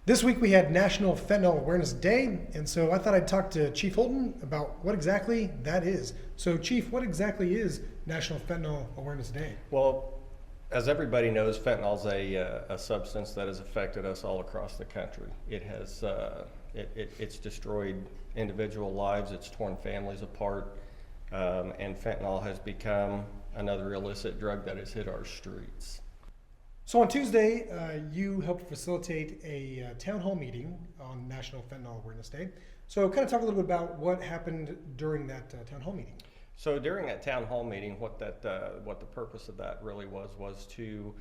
This week we had National Fentanyl Awareness Day, and so I thought I'd talk to Chief Holton about what exactly that is. So Chief, what exactly is National Fentanyl Awareness Day? Well, as everybody knows, fentanyl is a substance that has affected us all across the country. It has it's destroyed individual lives, it's torn families apart, and fentanyl has become another illicit drug that has hit our streets. So on Tuesday, you helped facilitate a town hall meeting on National Fentanyl Awareness Day. So kind of talk a little bit about what happened during that town hall meeting. So during that town hall meeting, what the purpose of that really was to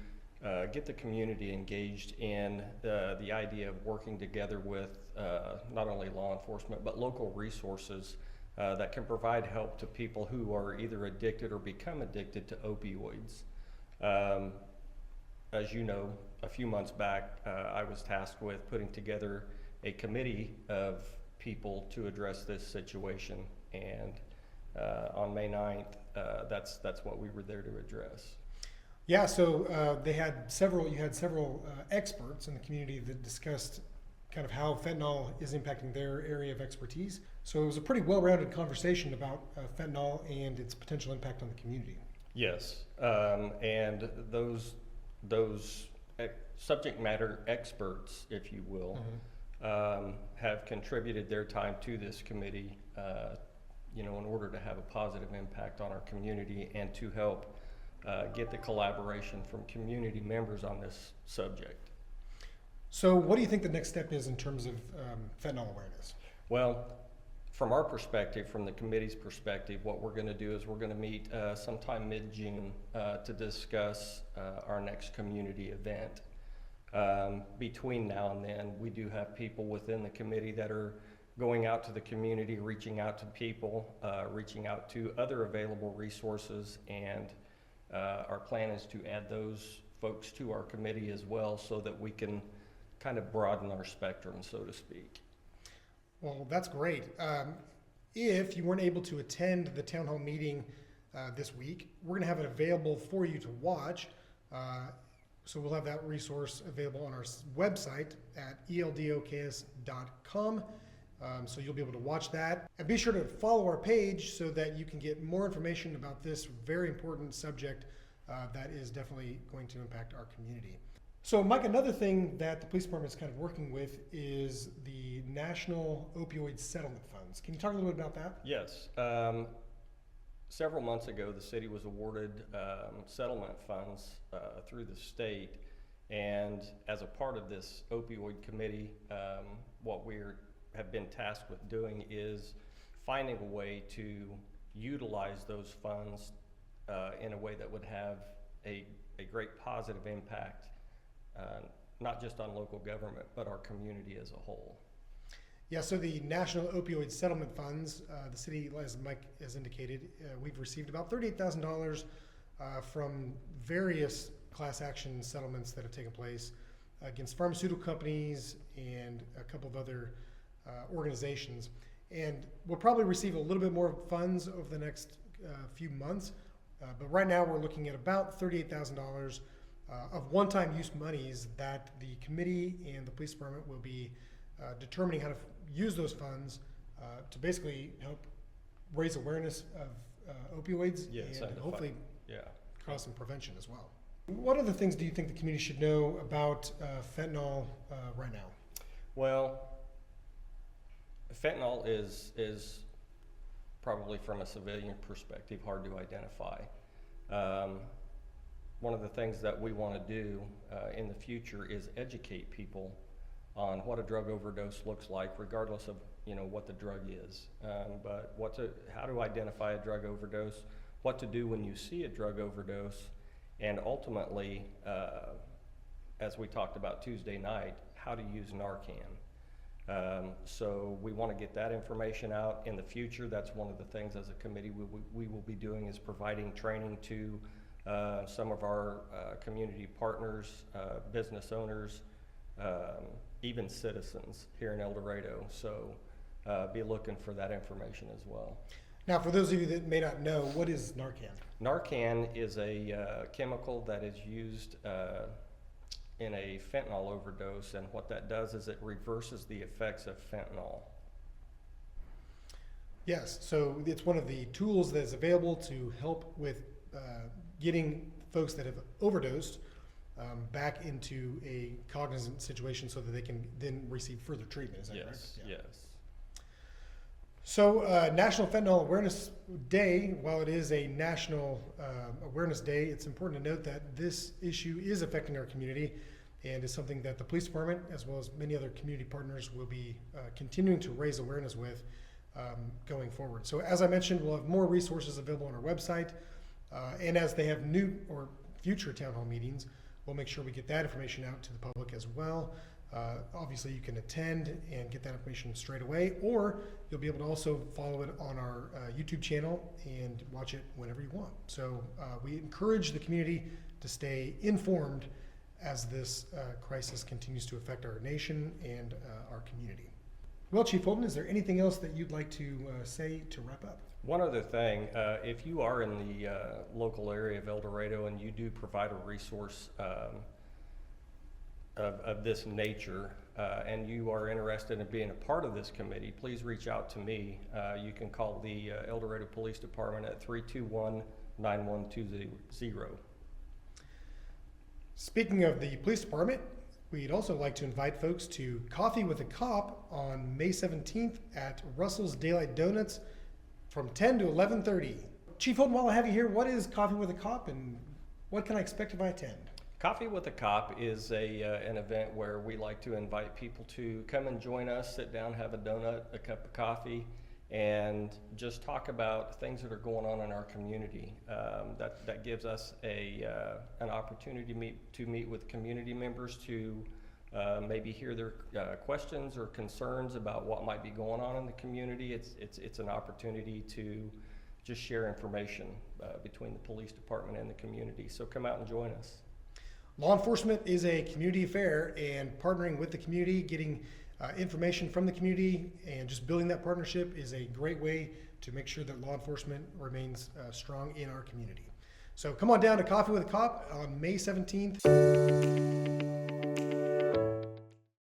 get the community engaged in the idea of working together with not only law enforcement but local resources that can provide help to people who are either addicted or become addicted to opioids. As you know, a few months back, I was tasked with putting together a committee of people to address this situation, and on May 9th, that's what we were there to address. Yeah, so you had several experts in the community that discussed kind of how fentanyl is impacting their area of expertise. So it was a pretty well-rounded conversation about fentanyl and its potential impact on the community. Yes, and those subject matter experts, if you will, have contributed their time to this committee, in order to have a positive impact on our community and to help get the collaboration from community members on this subject. So what do you think the next step is in terms of fentanyl awareness? Well, from our perspective, from the committee's perspective, what we're going to do is we're going to meet sometime mid-June to discuss our next community event. Between now and then, we do have people within the committee that are going out to the community, reaching out to people, reaching out to other available resources, and our plan is to add those folks to our committee as well so that we can kind of broaden our spectrum, so to speak. Well, that's great. If you weren't able to attend the town hall meeting this week, we're going to have it available for you to watch. So we'll have that resource available on our website at eldokс.com. So you'll be able to watch that. And be sure to follow our page so that you can get more information about this very important subject that is definitely going to impact our community. So Mike, another thing that the police department is kind of working with is the National Opioid Settlement Funds. Can you talk a little bit about that? Yes. Several months ago, the city was awarded settlement funds through the state, and as a part of this opioid committee, what we have been tasked with doing is finding a way to utilize those funds in a way that would have a great positive impact, not just on local government, but our community as a whole. Yeah, so the National Opioid Settlement Funds, the city, as Mike has indicated, we've received about $38,000 from various class action settlements that have taken place against pharmaceutical companies and a couple of other organizations. And we'll probably receive a little bit more funds over the next few months, but right now we're looking at about $38,000 of one-time use monies that the committee and the police department will be determining how to use those funds to basically help raise awareness of opioids, yes, and hopefully cause some prevention as well. What other things do you think the community should know about fentanyl right now? Well, fentanyl is probably, from a civilian perspective, hard to identify. One of the things that we want to do in the future is educate people on what a drug overdose looks like, regardless of what the drug is. But how to identify a drug overdose, what to do when you see a drug overdose, and ultimately, as we talked about Tuesday night, how to use Narcan. So we want to get that information out in the future. That's one of the things as a committee we will be doing, is providing training to some of our community partners, business owners, even citizens here in El Dorado. So be looking for that information as well. Now, for those of you that may not know, what is Narcan? Narcan is a chemical that is used in a fentanyl overdose, and what that does is it reverses the effects of fentanyl. Yes, so it's one of the tools that is available to help with getting folks that have overdosed back into a cognizant situation so that they can then receive further treatment. Is that correct? Yes, Yeah. yes. So National Fentanyl Awareness Day, while it is a national awareness day, it's important to note that this issue is affecting our community and is something that the police department, as well as many other community partners, will be continuing to raise awareness with going forward. So as I mentioned, we'll have more resources available on our website, and as they have new or future town hall meetings, we'll make sure we get that information out to the public as well. Obviously, you can attend and get that information straight away, or you'll be able to also follow it on our YouTube channel and watch it whenever you want. So we encourage the community to stay informed as this crisis continues to affect our nation and our community. Well, Chief Holden, is there anything else that you'd like to say to wrap up? One other thing, if you are in the local area of El Dorado and you do provide a resource of this nature, and you are interested in being a part of this committee, please reach out to me. You can call the El Dorado Police Department at 321-9120. Speaking of the police department, we'd also like to invite folks to Coffee with a Cop on May 17th at Russell's Daylight Donuts from 10 to 11:30. Chief Holden, while I have you here, what is Coffee with a Cop and what can I expect if I attend? Coffee with a Cop is an event where we like to invite people to come and join us, sit down, have a donut, a cup of coffee, and just talk about things that are going on in our community. That gives us an opportunity to meet with community members to maybe hear their questions or concerns about what might be going on in the community. It's an opportunity to just share information between the police department and the community. So come out and join us. Law enforcement is a community affair, and partnering with the community, getting information from the community, and just building that partnership is a great way to make sure that law enforcement remains strong in our community. So come on down to Coffee with a Cop on May 17th.